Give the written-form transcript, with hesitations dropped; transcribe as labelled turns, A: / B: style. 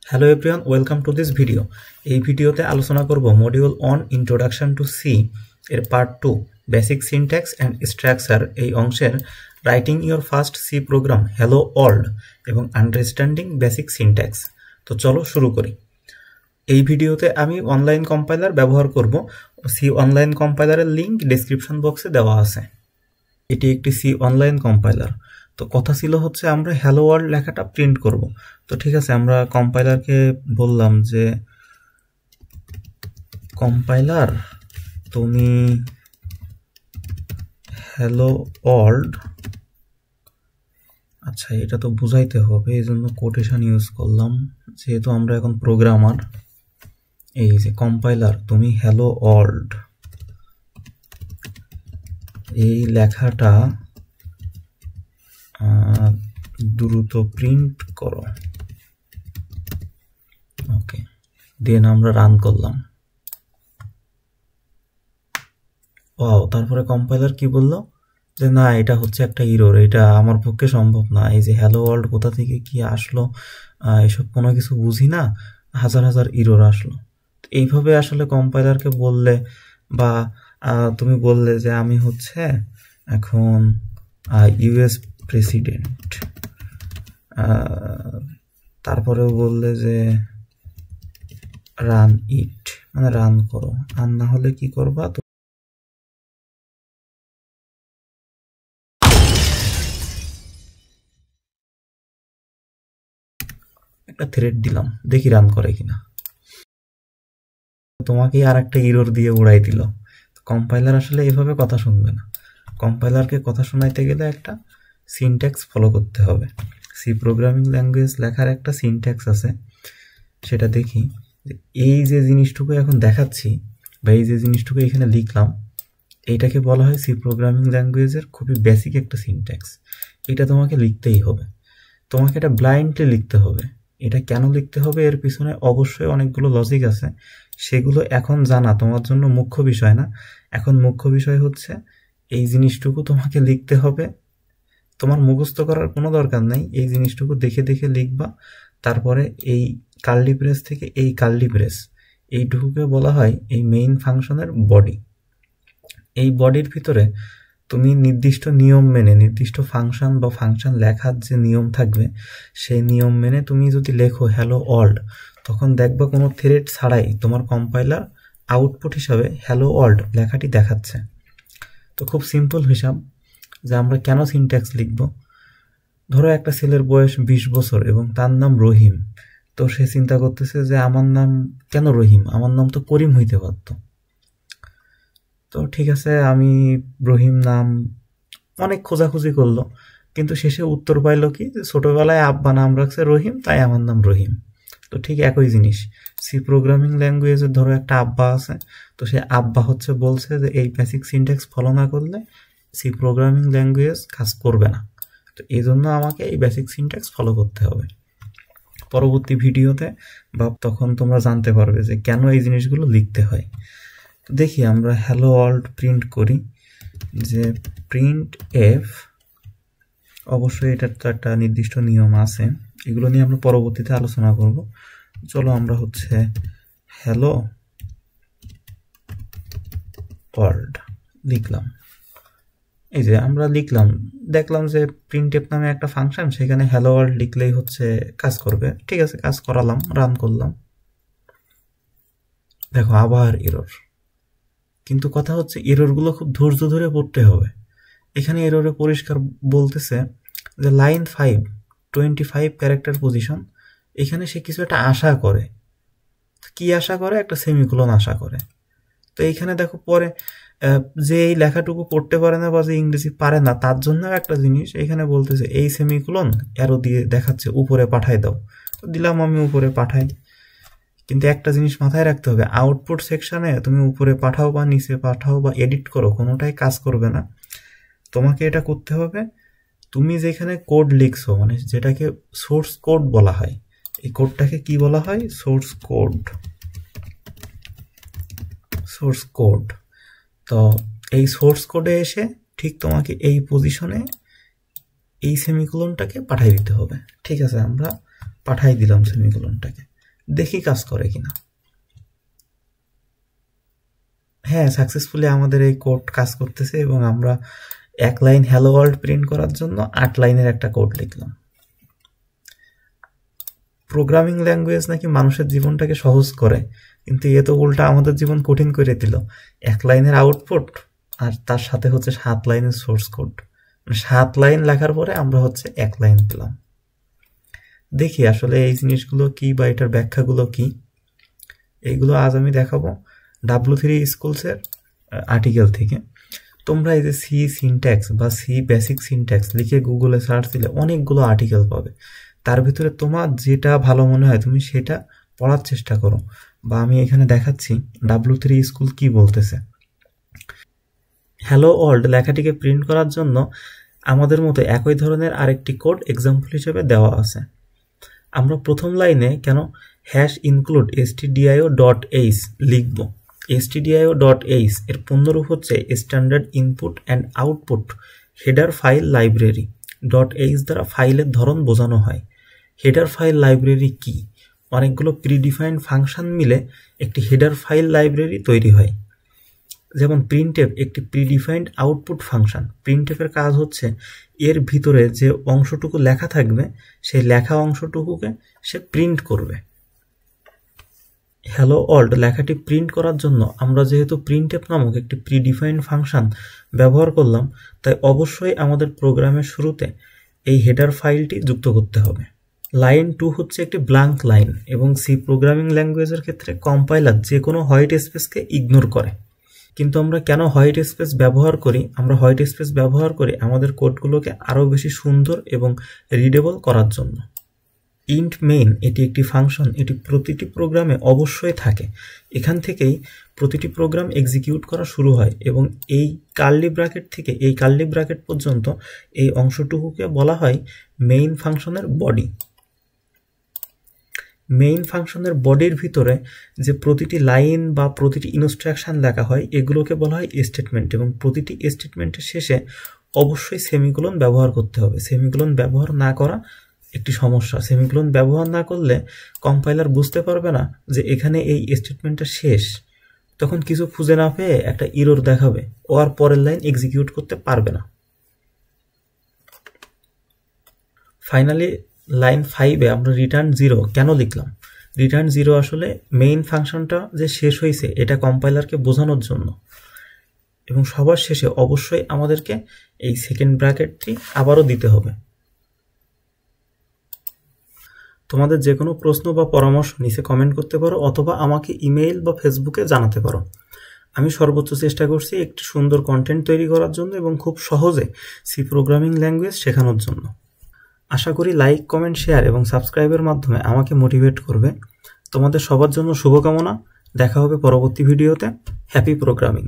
A: Hello everyone, welcome to this video. এই ভিডিওতে আলোচনা করব module on introduction to C এর part 2 basic syntax and structure এই অংশের writing your first C program hello world এবং আন্ডারস্ট্যান্ডিং বেসিক সিনট্যাক্স। তো চলো শুরু করি। এই ভিডিওতে আমি অনলাইন কম্পাইলার ব্যবহার করব। সি অনলাইন কম্পাইলারের লিঙ্ক ডেসক্রিপশন বক্সে দেওয়া আছে। এটি একটি সি অনলাইন কম্পাইলার। তো কথা ছিল হচ্ছে আমরা হ্যালো ওয়ার্ল্ড লেখাটা প্রিন্ট করব। তো ঠিক আছে, আমরা কম্পাইলারকে বললাম যে কম্পাইলার তুমি হ্যালো ওয়ার্ল্ড, আচ্ছা এটা তো বুঝাইতে হবে, এই জন্য কোটেশন ইউজ করলাম যেহেতু আমরা এখন প্রোগ্রামার। এই যে কম্পাইলার তুমি হ্যালো ওয়ার্ল্ড এই লেখাটা দ্রুত প্রিন্ট করো। ওকে, দেন আমরা রান করলাম। তারপরে কম্পাইলার কি বললো যে না, এটা হচ্ছে একটা এরর, এটা আমার পক্ষে সম্ভব না। এই যে হ্যালো ওয়ার্ল্ড কোথা থেকে কি আসলো, এসব কোনো কিছু বুঝি না, হাজার হাজার এরর আসলো। এইভাবে আসলে কম্পাইলারকে বললে বা তুমি বললে যে আমি হচ্ছে এখন ইউএস প্রেসিডেন্ট, তারপরেও বললে যে রান ইট, মানে রান করো। আর না হলে কি করবা, একটা থ্রেড দিলাম, দেখি রান করে কিনা। তোমাকে আর একটা এরর দিয়ে উড়াই দিল। কম্পাইলার আসলে এভাবে কথা শুনবে না। কম্পাইলারকে কথা শোনাইতে গেলে একটা সিনট্যাক্স ফলো করতে হবে। সি প্রোগ্রামিং ল্যাঙ্গুয়েজ লেখার একটা সিনট্যাক্স আছে, সেটা দেখি। এই যে জিনিসটুকু এখন দেখাচ্ছি বা এই যে জিনিসটুকু এখানে লিখলাম, এইটাকে বলা হয় সি প্রোগ্রামিং ল্যাঙ্গুয়েজের খুবই বেসিক একটা সিনট্যাক্স। এটা তোমাকে লিখতেই হবে, তোমাকে এটা ব্লাইন্ডলি লিখতে হবে। এটা কেন লিখতে হবে এর পিছনে অবশ্যই অনেকগুলো লজিক আছে, সেগুলো এখন জানা তোমার জন্য মুখ্য বিষয় না। এখন মুখ্য বিষয় হচ্ছে এই জিনিসটুকু তোমাকে লিখতে হবে, তোমার মুখস্থ করার কোনো দরকার নাই। এই জিনিসটুকু দেখে দেখে লিখবা। তারপরে এই কার্লি ব্রেস থেকে এই কার্লি ব্রেস, এইটুকুকে বলা হয় এই মেইন ফাংশনের বডি। এই বডির ভিতরে তুমি নির্দিষ্ট নিয়ম মেনে, নির্দিষ্ট ফাংশন বা ফাংশন লেখার যে নিয়ম থাকবে সেই নিয়ম মেনে তুমি যদি লেখো হ্যালো ওয়ার্ল্ড, তখন দেখবা কোনো থ্রেড ছাড়াই তোমার কম্পাইলার আউটপুট হিসাবে হ্যালো ওয়ার্ল্ড লেখাটি দেখাচ্ছে। তো খুব সিম্পল হিসাব যে আমরা কেন সিনট্যাক্স লিখব। ধরো একটা ছেলের বয়স 20 বছর এবং তার নাম রহিম। তো সে চিন্তা করতেছে যে আমার নাম কেন রহিম, আমার নাম তো করিম হইতে পারত। তো ঠিক আছে, আমি রহিম নাম অনেক খোঁজাখুঁজি করলো, কিন্তু শেষে উত্তর পাইলো কি যে ছোটবেলায় আব্বা নাম রাখছে রহিম, তাই আমার নাম রহিম। তো ঠিক একই জিনিস সি প্রোগ্রামিং ল্যাঙ্গুয়েজের ধরো একটা আব্বা আছে, তো সে আব্বা হচ্ছে বলছে যে এই বেসিক সিনট্যাক্স ফলো না করলে সি প্রোগ্রামিং ল্যাঙ্গুয়েজ কাজ করবে না। তো এই জন্য আমাকে এই বেসিক সিনট্যাক্স ফলো করতে হবে। পরবর্তী ভিডিওতে বা তখন তোমরা জানতে পারবে যে কেন এই জিনিসগুলো লিখতে হয়। তো দেখি আমরা হ্যালো ওয়ার্ল্ড প্রিন্ট করি, যে প্রিন্ট এফ, অবশ্যই এটার তো একটা নির্দিষ্ট নিয়ম আছে, এগুলো নিয়ে আমরা পরবর্তীতে আলোচনা করব। চলো আমরা হচ্ছে হ্যালো ওয়ার্ল্ড লিখলাম। এই যে আমরা লিখলাম, দেখলাম যে প্রিন্ট এফ নামে একটা ফাংশন, সেখানে হ্যালো ওয়ার্ল্ড লিখলেই হচ্ছে কাজ করবে। ঠিক আছে, কাজ করালাম, রান করলাম, দেখো আবার এরর। কিন্তু কথা হচ্ছে এররগুলো খুব ধৈর্য ধরে পড়তে হবে। এখানে এররে পরিষ্কার বলতেছে যে লাইন 5 25 ক্যারেক্টার পজিশন, এখানে সে কিছু একটা আশা করে। কি আশা করে? একটা সেমিকোলন আশা করে। তো এইখানে দেখো পরে যে এই লেখাটুকু পড়তে পারে না বা যে ইংরেজি পারে না, তার জন্য একটা জিনিস এখানে বলতেছে এই সেমিকোলন অ্যারো দিয়ে দেখাচ্ছে উপরে পাঠাই দাও। তো দিলাম আমি উপরে পাঠাই, কিন্তু একটা জিনিস মাথায় রাখতে হবে, আউটপুট সেকশনে তুমি উপরে পাঠাও বা নিচে পাঠাও বা এডিট করো, কোনোটাই কাজ করবে না। তোমাকে এটা করতে হবে, তুমি যেখানে কোড লিখছো, মানে যেটাকে সোর্স কোড বলা হয়, এই কোডটাকে কি বলা হয়? Source code. Source code. তো এই সোর্স কোডে এসে ঠিক তোমাকে এই পজিশনে এই সেমিকোলনটাকে পাঠিয়ে দিতে হবে। ঠিক আছে, আমরা পাঠাই দিলাম সেমিকোলনটাকে। দেখি কাজ করে কিনা। হ্যাঁ, সাকসেসফুলি আমাদের এই কোড কাজ করতেছে এবং আমরা 1 লাইন হ্যালো ওয়ার্ল্ড প্রিন্ট করার জন্য 8 লাইনের একটা কোড লিখলাম। প্রোগ্রামিং ল্যাঙ্গুয়েজ নাকি মানুষের জীবনটাকে সহজ করে, কিন্তু এ তো উল্টা আমাদের জীবন কঠিন করে দিল। 1 লাইনের আউটপুট আর তার সাথে হচ্ছে 7 লাইনের সোর্স কোড, 7 লাইন লেখার পরে আমরা হচ্ছে 1 লাইন পেলাম। দেখি আসলে এই জিনিসগুলো কি বা এটার ব্যাখ্যাগুলো কি, এইগুলো আজ আমি দেখাবো W3 স্কুলসের আর্টিকেল থেকে। তোমরা এই যে সি সিনট্যাক্স বা সি বেসিক সিনট্যাক্স লিখে গুগলে সার্চ দিলে অনেকগুলো আর্টিকেল পাবে। তার ভিতরে তোমার যেটা ভালো মনে হয় তুমি সেটা পড়ার চেষ্টা করো। বা আমি এখানে দেখাচ্ছি W3 স্কুল কি বলতেছে। হ্যালো ওয়ার্ল্ড লেখাটিকে প্রিন্ট করার জন্য আমাদের মতো একই ধরনের আরেকটি কোড এক্সাম্পল হিসেবে দেওয়া আছে। আমরা প্রথম লাইনে কেন #include stdio.h লিখব। stdio.h এর পূর্ণরূপ হচ্ছে standard input and output header file library. .h দ্বারা ফাইলের ধরন বোঝানো হয়। হেডার ফাইল লাইব্রেরি কি? অনেকগুলো প্রিডিফাইন্ড ফাংশন মিলে একটি হেডার ফাইল লাইব্রেরি তৈরি হয়। যেমন প্রিন্টএফ একটি প্রিডিফাইন্ড আউটপুট ফাংশন। প্রিন্টএফের কাজ হচ্ছে এর ভিতরে যে অংশটুকু লেখা থাকবে সেই লেখা অংশটুকুকে সে প্রিন্ট করবে। হ্যালো ওয়ার্ল্ড লেখাটি প্রিন্ট করার জন্য আমরা যেহেতু প্রিন্টএফ নামক একটি প্রিডিফাইন্ড ফাংশন ব্যবহার করলাম, তাই অবশ্যই আমাদের প্রোগ্রামের শুরুতে এই হেডার ফাইলটি যুক্ত করতে হবে। লাইন 2 হচ্ছে একটি ব্ল্যাঙ্ক লাইন এবং সি প্রোগ্রামিং ল্যাঙ্গুয়েজের ক্ষেত্রে কম্পাইলার যে কোনো হোয়াইট স্পেসকে ইগনোর করে। কিন্তু আমরা কেন হোয়াইট স্পেস ব্যবহার করি? আমরা হোয়াইট স্পেস ব্যবহার করি আমাদের কোডগুলোকে আরও বেশি সুন্দর এবং রিডেবল করার জন্য। ইন্ট মেইন এটি একটি ফাংশন, এটি প্রতিটি প্রোগ্রামে অবশ্যই থাকে। এখান থেকেই প্রতিটি প্রোগ্রাম এক্সিকিউট করা শুরু হয় এবং এই কার্লি ব্র্যাকেট থেকে এই কার্লি ব্র্যাকেট পর্যন্ত এই অংশটুকুকে বলা হয় মেইন ফাংশনের বডি। মেইন ফাংশনের বডির ভিতরে যে প্রতিটি লাইন বা প্রতিটি ইনস্ট্রাকশন লেখা হয় এগুলোকে বলা হয় স্টেটমেন্ট এবং প্রতিটি স্টেটমেন্টের শেষে অবশ্যই সেমিকোলন ব্যবহার করতে হবে। সেমিকোলন ব্যবহার না করা একটি সমস্যা। সেমিকোলন ব্যবহার না করলে কম্পাইলার বুঝতে পারবে না যে এখানে এই স্টেটমেন্টটা শেষ, তখন কিছু খুঁজে না পেয়ে একটা এরর দেখাবে, ও আর পরের লাইন এক্সিকিউট করতে পারবে না। ফাইনালি লাইন 5-এ আমরা রিটার্ন 0 কেন লিখলাম? রিটার্ন 0 আসলে মেইন ফাংশনটা যে শেষ হয়েছে এটা কম্পাইলারকে বোঝানোর জন্য। এবং সবার শেষে অবশ্যই আমাদেরকে এই সেকেন্ড ব্র্যাকেটটি আবারও দিতে হবে। তোমাদের যে কোনো প্রশ্ন বা পরামর্শ নিচে কমেন্ট করতে পারো অথবা আমাকে ইমেইল বা ফেসবুকে জানাতে পারো। আমি সর্বোচ্চ চেষ্টা করছি একটি সুন্দর কন্টেন্ট তৈরি করার জন্য এবং খুব সহজে সি প্রোগ্রামিং ল্যাঙ্গুয়েজ শেখানোর জন্য। আশা করি লাইক, কমেন্ট, শেয়ার এবং সাবস্ক্রাইবের মাধ্যমে আমাকে মোটিভেট করবে। তোমাদের সবার জন্য শুভকামনা। দেখা হবে পরবর্তী ভিডিওতে। Happy programming.